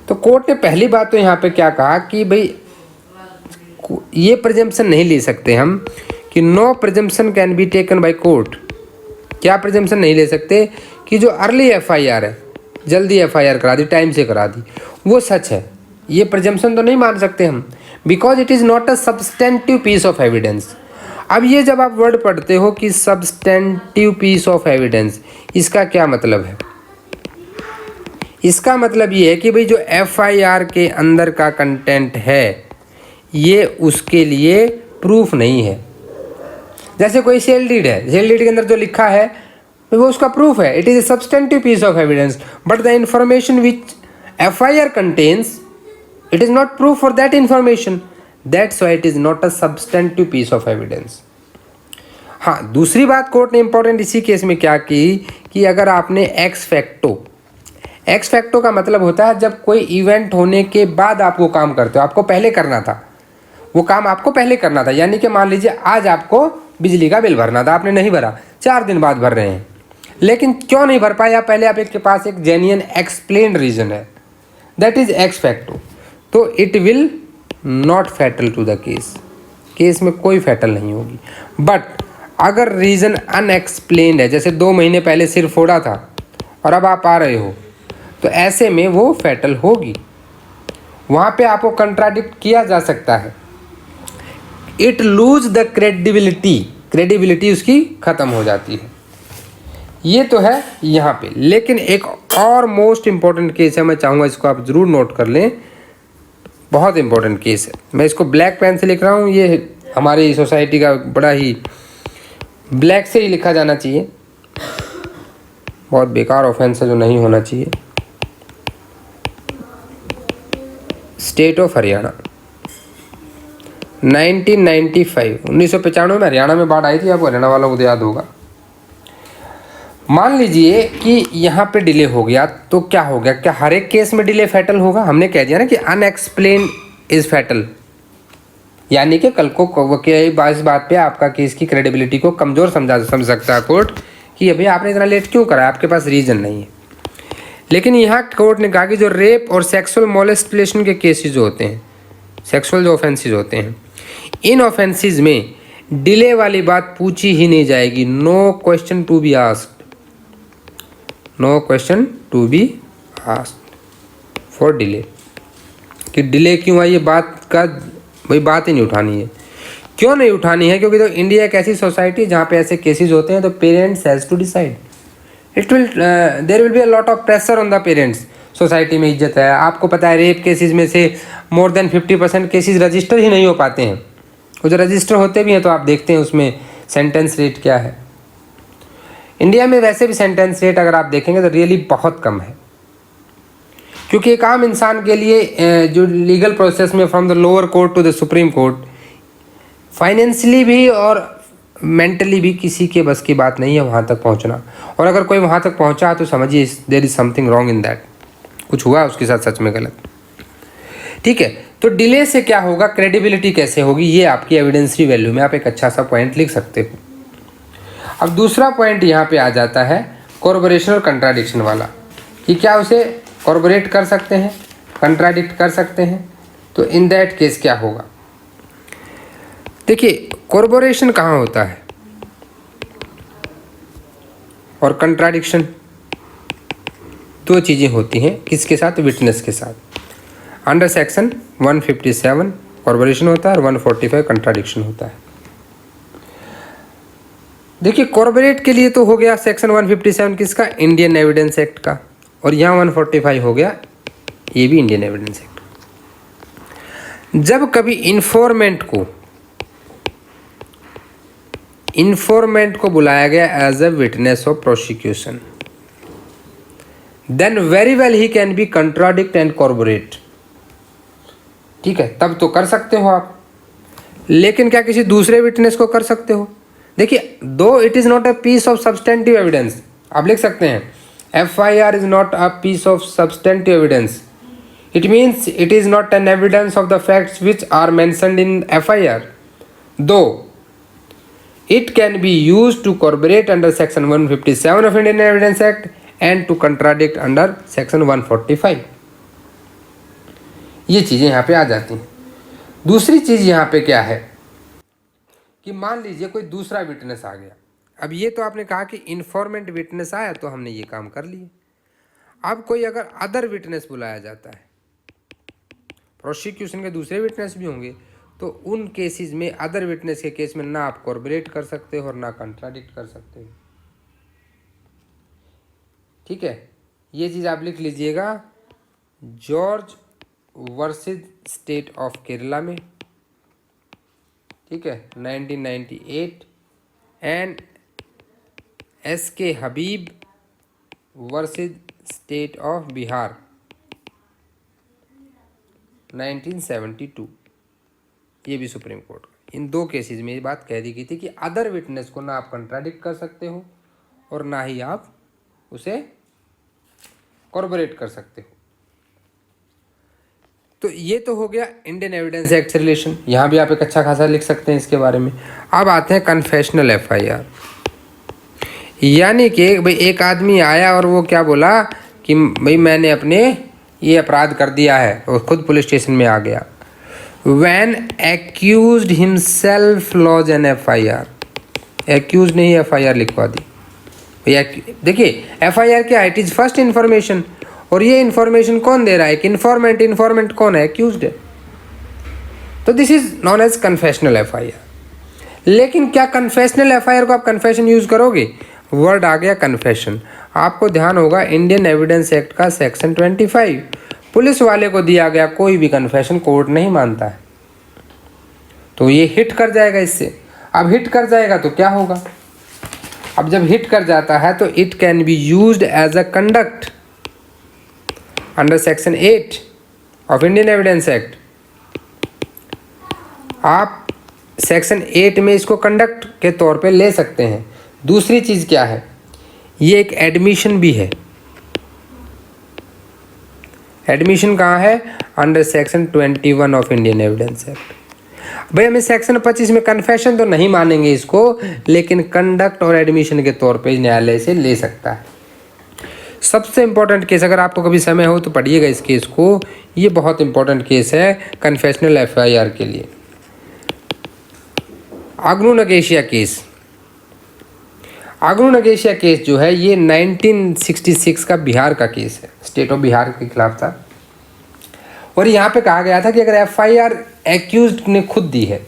तो कोर्ट ने पहली बात तो यहाँ पे क्या कहा कि भाई ये प्रिजम्पशन नहीं ले सकते हम कि no presumption can be taken by court. क्या प्रिजम्पशन नहीं ले सकते कि जो अर्ली एफआईआर है, जल्दी एफआईआर करा दी, टाइम से करा दी, वो सच है, ये प्रिजम्पशन तो नहीं मान सकते हम, because it is not a substantive piece of evidence. अब ये जब आप वर्ड पढ़ते हो कि सब्सटेंटिव पीस ऑफ एविडेंस, इसका क्या मतलब है? इसका मतलब ये है कि भाई जो एफआईआर के अंदर का कंटेंट है ये उसके लिए प्रूफ नहीं है। जैसे कोई सेल डीड है, सेल डीड के अंदर जो लिखा है वो उसका प्रूफ है, it is a substantive piece of evidence, but the information which FIR contains it is not proof for that information, that's why it is not a substantive piece of evidence. हाँ, दूसरी बात कोर्ट ने इंपॉर्टेंट इसी केस में क्या की कि अगर आपने एक्स फैक्टो का मतलब होता है जब कोई इवेंट होने के बाद आप वो काम करते हो, आपको पहले करना था, वो काम आपको पहले करना था। यानी कि मान लीजिए आज आपको बिजली का बिल भरना था, आपने नहीं भरा, 4 दिन बाद भर रहे हैं, लेकिन क्यों नहीं भर पाया? पहले आपके पास एक जेन्युइन एक्सप्लेन्ड रीज़न है, दैट इज एक्स फैक्टो, तो it will not fatal to the case, case में कोई फैटल नहीं होगी। बट अगर रीज़न अनएक्सप्लेन्ड है, जैसे 2 महीने पहले सिर फोड़ा था और अब आप आ रहे हो, तो ऐसे में वो फैटल होगी, वहाँ पे आपको कंट्राडिक्ट किया जा सकता है, इट लूज द क्रेडिबिलिटी उसकी ख़त्म हो जाती है। ये तो है यहाँ पे। लेकिन एक और मोस्ट इम्पॉर्टेंट केस है, मैं चाहूँगा इसको आप ज़रूर नोट कर लें, बहुत इम्पोर्टेंट केस है। मैं इसको ब्लैक पेन से लिख रहा हूँ, ये हमारी सोसाइटी का बड़ा ही ब्लैक से ही लिखा जाना चाहिए, बहुत बेकार ऑफेंस है जो नहीं होना चाहिए। स्टेट ऑफ हरियाणा 1995 1995 में हरियाणा में बाढ़ आई थी, आपको हरियाणा वालों को याद होगा। मान लीजिए कि यहाँ पे डिले हो गया, तो क्या हो गया? क्या हर एक केस में डिले फैटल होगा? हमने कह दिया ना कि अनएक्सप्लेन इज फैटल, यानी कि कल को इस बात पे आपका केस की क्रेडिबिलिटी को कमज़ोर समझ सकता है कोर्ट कि अभी आपने इतना लेट क्यों करा, आपके पास रीज़न नहीं है। लेकिन यहाँ कोर्ट ने कहा कि जो रेप और सेक्सुअल मोलेस्टेशन के केसेस जो होते हैं, सेक्सुअल जो ऑफेंसेस होते हैं, इन ऑफेंसेस में डिले वाली बात पूछी ही नहीं जाएगी। No question to be asked, no question to be asked for delay, कि डिले क्यों आई, ये बात का भाई बात ही नहीं उठानी है। क्यों नहीं उठानी है? क्योंकि तो इंडिया एक ऐसी सोसाइटी जहाँ पे ऐसे केसेस होते हैं तो parents has to decide. It will there will be a lot of pressure on the parents. Society में इज्जत है, आपको पता है रेप केसेस में से मोर देन 50% केसेस रजिस्टर ही नहीं हो पाते हैं। वो जो रजिस्टर होते भी हैं तो आप देखते हैं उसमें सेंटेंस रेट क्या है। इंडिया में वैसे भी सेंटेंस रेट अगर आप देखेंगे तो रियली बहुत कम है, क्योंकि एक आम इंसान के लिए जो लीगल प्रोसेस में from the lower court to the supreme court financially भी और मेंटली भी किसी के बस की बात नहीं है वहाँ तक पहुँचना। और अगर कोई वहाँ तक पहुँचा तो समझिए there is something wrong in that, कुछ हुआ उसके साथ सच में गलत। ठीक है, तो डिले से क्या होगा, क्रेडिबिलिटी कैसे होगी, ये आपकी एविडेंसरी वैल्यू में आप एक अच्छा सा पॉइंट लिख सकते हो। अब दूसरा पॉइंट यहाँ पे आ जाता है कॉर्पोरेशन और कंट्राडिक्शन वाला, कि क्या उसे कॉर्पोरेट कर सकते हैं, कंट्राडिक्ट कर सकते हैं। तो इन दैट केस क्या होगा, देखिए कॉर्पोरेशन कहाँ होता है और कंट्राडिक्शन, दो चीज़ें होती हैं, किसके साथ, विटनेस के साथ। अंडर सेक्शन 157 कॉर्पोरेशन होता है और 145 कंट्राडिक्शन होता है। देखिए कॉर्पोरेट के लिए तो हो गया सेक्शन 157 किसका, इंडियन एविडेंस एक्ट का, और यहाँ 145 हो गया, ये भी इंडियन एविडेंस एक्ट। जब कभी इन्फॉर्मेंट को बुलाया गया as a witness of prosecution, then very well he can be contradict and corporate. ठीक है, तब तो कर सकते हो आप, लेकिन क्या किसी दूसरे विटनेस को कर सकते हो? देखिए, though it is not a piece of substantive evidence, आप लिख सकते हैं FIR is not a piece of substantive evidence. It means it is not an evidence of the facts which are mentioned in FIR, though it can be used to corroborate under section 157 of Indian Evidence Act and to contradict under section 145. ये चीज़ें यहाँ पे आ जाती हैं। दूसरी चीज़ यहाँ पे क्या है कि मान लीजिए कोई दूसरा विटनेस आ गया। अब ये तो आपने कहा कि इन्फॉर्मेंट विटनेस आया तो हमने ये काम कर लिए। अब कोई अगर अदर विटनेस बुलाया जाता है, प्रोसिक्यूशन के दूसरे विटनेस भी होंगे, तो उन केसेस में अदर विटनेस के केस में ना आप कॉर्पोरेट कर सकते हो और ना कंट्राडिक्ट कर सकते हो। ठीक है, ये चीज़ आप लिख लीजिएगा, George versus state of Kerala में, ठीक है, 1998, and SK Habib versus state of Bihar 1972, ये भी सुप्रीम कोर्ट। इन दो केसेस में ये बात कह दी गई थी कि अदर विटनेस को ना आप कंट्राडिक्ट कर सकते हो और ना ही आप उसे कॉर्पोरेट कर सकते हो। तो ये तो हो गया इंडियन एविडेंस एक्ट से रिलेशन, यहाँ भी आप एक अच्छा खासा लिख सकते हैं इसके बारे में। अब आते हैं कन्फेशनल FIR, यानी कि भाई एक आदमी आया और वो क्या बोला कि भाई मैंने अपने ये अपराध कर दिया है, और खुद पुलिस स्टेशन में आ गया। When accused himself lodge an FIR, accused ने ही FIR लिखवा दी। भैया देखिए FIR क्या है, इट इज़ फर्स्ट इन्फॉर्मेशन, और ये इन्फॉर्मेशन कौन दे रहा है, इन्फॉर्मेंट कौन है, एक्यूज्ड है। तो this is known as confessional FIR। लेकिन क्या कन्फेशनल FIR को आप कन्फेशन यूज़ करोगे, वर्ड आ गया कन्फेशन। आपको ध्यान होगा इंडियन एविडेंस एक्ट का सेक्शन 25, पुलिस वाले को दिया गया कोई भी कन्फेशन कोर्ट नहीं मानता है, तो ये हिट कर जाएगा इससे। अब हिट कर जाएगा तो क्या होगा, अब जब हिट कर जाता है तो it can be used as a conduct under section 8 of Indian evidence act. आप सेक्शन 8 में इसको कंडक्ट के तौर पे ले सकते हैं। दूसरी चीज़ क्या है, ये एक एडमिशन भी है। एडमिशन कहाँ है, under section 21 of Indian evidence act. भाई हमें सेक्शन 25 में कन्फेशन तो नहीं मानेंगे इसको, लेकिन कंडक्ट और एडमिशन के तौर पे न्यायालय से ले सकता है। सबसे इम्पोर्टेंट केस, अगर आपको कभी समय हो तो पढ़िएगा इस केस को, ये बहुत इंपॉर्टेंट केस है कन्फेशनल एफआईआर के लिए। अग्नू नगेशिया केस। अग्नू नगेशिया केस जो है ये 1966 का बिहार का केस है, स्टेट ऑफ बिहार के खिलाफ था। और यहाँ पे कहा गया था कि अगर एफआईआर एक्यूज्ड ने खुद दी है,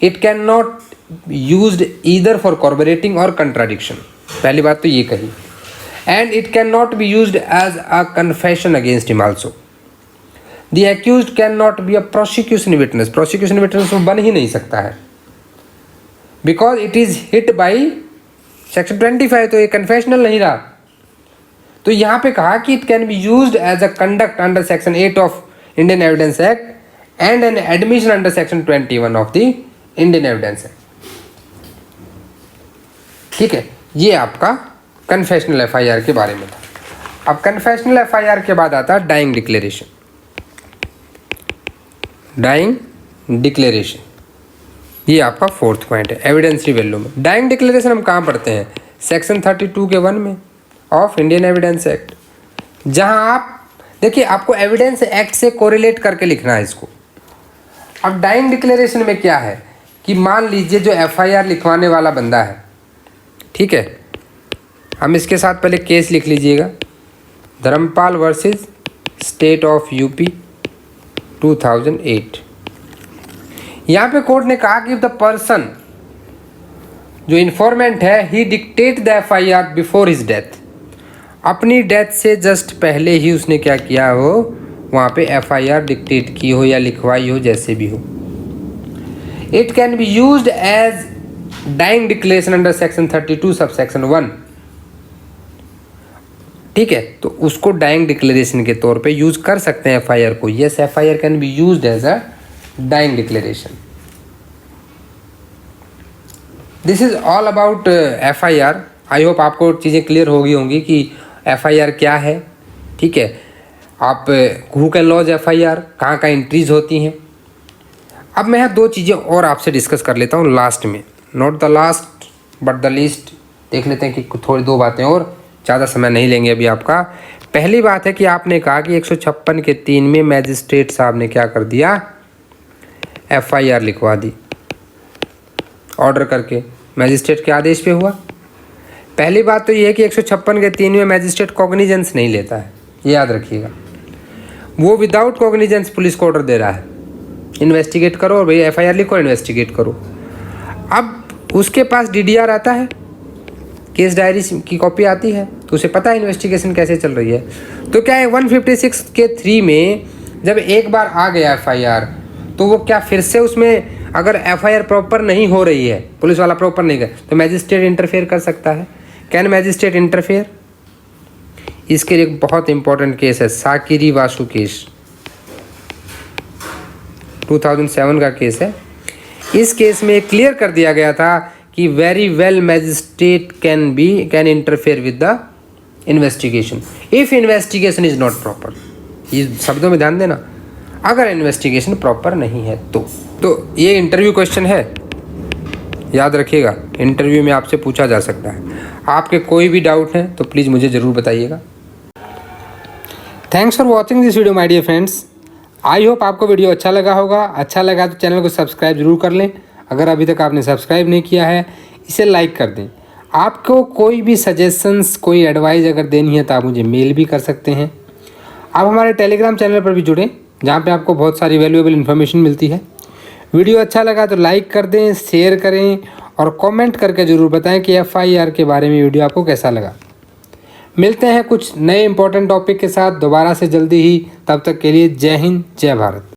it can not used either for corroborating और कंट्राडिक्शन, पहली बात तो ये कही, and it can not be used as a confession against him also. The accused can not be a prosecution witness, prosecution witness वो बन ही नहीं सकता है, because it is hit by section 25, तो ये कन्फेशनल नहीं रहा। तो यहाँ पे कहा कि it can be used as a conduct under section 8 of Indian evidence act and an admission under section 21 of the Indian evidence act. ठीक है, ये आपका कन्फेशनल एफआईआर के बारे में था। अब कन्फेशनल एफआईआर के बाद आता है डाइंग डिक्लेरेशन। डाइंग डिक्लेरेशन ये आपका फोर्थ पॉइंट है एविडेंसरी वैल्यू में। डाइंग डिक्लेरेशन हम कहाँ पढ़ते हैं? सेक्शन 32 के 1 में ऑफ इंडियन एविडेंस एक्ट, जहां आप देखिए आपको एविडेंस एक्ट से कोरिलेट करके लिखना है इसको। अब डाइंग डिक्लेरेशन में क्या है कि मान लीजिए जो एफआईआर लिखवाने वाला बंदा है, ठीक है, हम इसके साथ पहले केस लिख लीजिएगा, Dharmpal versus state of UP 2008। यहाँ पे कोर्ट ने कहा कि द पर्सन जो इन्फॉर्मेंट है ही dictate the FIR before his death, अपनी डेथ से जस्ट पहले ही उसने क्या किया हो, वहाँ पे एफआईआर डिक्टेट की हो या लिखवाई हो, जैसे भी हो। It can be used as dying declaration under section 32 sub section 1। ठीक है, तो उसको डाइंग डिक्लेरेशन के तौर पे यूज कर सकते हैं एफआईआर को। Yes, FIR can be used as a dying declaration. This is all about FIR. I hope आपको चीज़ें क्लियर हो गई होंगी कि एफआईआर क्या है। ठीक है, आप हु कैन लॉज एफआईआर, कहाँ कहाँ एंट्रीज होती हैं। अब मैं यहाँ दो चीज़ें और आपसे डिस्कस कर लेता हूँ लास्ट में, not the last but the least. देख लेते हैं कि थोड़ी दो बातें और, ज़्यादा समय नहीं लेंगे अभी आपका। पहली बात है कि आपने कहा कि 156 के 3 में मैजिस्ट्रेट साहब ने क्या कर दिया, एफआईआर लिखवा दी ऑर्डर करके, मैजिस्ट्रेट के आदेश पे हुआ। पहली बात तो ये है कि 156 के 3 में मैजिस्ट्रेट कॉग्निजेंस नहीं लेता है, ये याद रखिएगा। वो विदाउट कॉग्निजेंस पुलिस को ऑर्डर दे रहा है, इन्वेस्टिगेट करो और भाई एफआईआर लिखो, इन्वेस्टिगेट करो। अब उसके पास डीडीआर आता है, केस डायरी की कॉपी आती है, तो उसे पता है इन्वेस्टिगेशन कैसे चल रही है। तो क्या है 156 के 3 में जब एक बार आ गया एफआईआर, तो वो क्या फिर से उसमें अगर एफआईआर प्रॉपर नहीं हो रही है, पुलिस वाला प्रॉपर नहीं कर, तो मैजिस्ट्रेट इंटरफेयर कर सकता है। Can magistrate interfere? इसके लिए एक बहुत इंपॉर्टेंट केस है, साकिरी वासु केस, 2007 का केस है। इस केस में क्लियर कर दिया गया था कि very well magistrate can interfere with the investigation if investigation is not proper. ये शब्दों में ध्यान देना, अगर इन्वेस्टिगेशन प्रॉपर नहीं है तो ये इंटरव्यू क्वेश्चन है, याद रखिएगा, इंटरव्यू में आपसे पूछा जा सकता है। आपके कोई भी डाउट है तो प्लीज़ मुझे ज़रूर बताइएगा। Thanks for watching this video my dear friends. I hope आपको वीडियो अच्छा लगा होगा। अच्छा लगा तो चैनल को सब्सक्राइब जरूर कर लें। अगर अभी तक आपने सब्सक्राइब नहीं किया है, इसे लाइक कर दें। आपको कोई भी सजेशंस, कोई एडवाइस अगर देनी है तो आप मुझे मेल भी कर सकते हैं। आप हमारे टेलीग्राम चैनल पर भी जुड़ें, जहाँ पे आपको बहुत सारी वैल्यूएबल इन्फॉर्मेशन मिलती है। वीडियो अच्छा लगा तो लाइक कर दें, शेयर करें और कमेंट करके ज़रूर बताएं कि एफआईआर के बारे में वीडियो आपको कैसा लगा। मिलते हैं कुछ नए इंपॉर्टेंट टॉपिक के साथ दोबारा से जल्दी ही। तब तक के लिए जय हिंद, जय भारत।